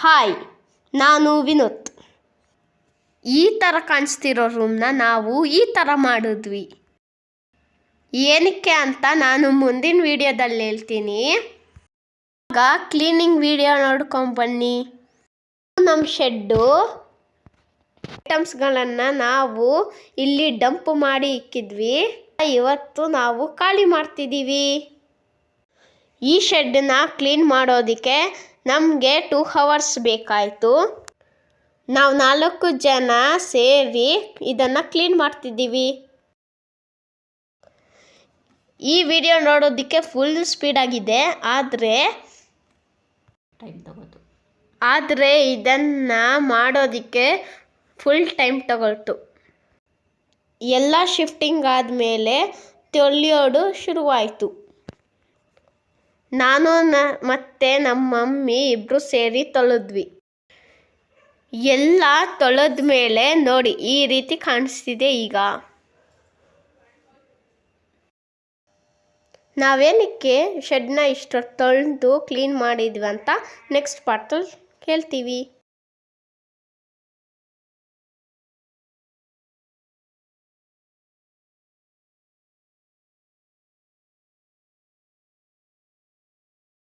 Hi, ನಾನು ವಿನೋದ್. ಈ ಥರ ಕಾಣಿಸ್ತಿರೋ ರೂಮ್ನ ನಾವು ಈ ಥರ ಮಾಡಿದ್ವಿ. ಏನಕ್ಕೆ ಅಂತ ನಾನು ಮುಂದಿನ ವಿಡಿಯೋದಲ್ಲಿ ಹೇಳ್ತೀನಿ. ಆಗ ಕ್ಲೀನಿಂಗ್ ವಿಡಿಯೋ ನೋಡ್ಕೊಂಬನ್ನಿ. ನಮ್ಮ ಶೆಡ್ಡು ಐಟಮ್ಸ್ಗಳನ್ನು ನಾವು ಇಲ್ಲಿ ಡಂಪ್ ಮಾಡಿ ಇಕ್ಕಿದ್ವಿ. ಇವತ್ತು ನಾವು ಖಾಲಿ ಮಾಡ್ತಿದ್ದೀವಿ. ಈ ಶೆಡ್ಡನ್ನ ಕ್ಲೀನ್ ಮಾಡೋದಕ್ಕೆ ನಮಗೆ 2 hours ಬೇಕಾಯಿತು. ನಾವು 4 ಜನ ಸೇರಿ ಇದನ್ನು ಕ್ಲೀನ್ ಮಾಡ್ತಿದ್ದೀವಿ. ಈ ವಿಡಿಯೋ ನೋಡೋದಕ್ಕೆ ಫುಲ್ ಸ್ಪೀಡಾಗಿದೆ, ಆದರೆ ಇದನ್ನು ಮಾಡೋದಕ್ಕೆ ಫುಲ್ ಟೈಮ್ ತಗೊಳ್ತು. ಎಲ್ಲ ಶಿಫ್ಟಿಂಗ್ ಆದಮೇಲೆ ತೊಳೆಯೋದು ಶುರುವಾಯಿತು. ನಾನು ಮತ್ತು ನಮ್ಮ ಮಮ್ಮಿ ಇಬ್ಬರು ಸೇರಿ ತೊಳೆದ್ವಿ. ಎಲ್ಲ ತೊಳೆದ ಮೇಲೆ ನೋಡಿ ಈ ರೀತಿ ಕಾಣಿಸ್ತಿದೆ. ಈಗ ನಾವೇನಕ್ಕೆ ಶೆಡ್ನ ಇಷ್ಟು ತೊಳೆದು ಕ್ಲೀನ್ ಮಾಡಿದ್ವಿ ಅಂತ ನೆಕ್ಸ್ಟ್ ಪಾರ್ಟಲ್ಲಿ ಹೇಳ್ತೀವಿ.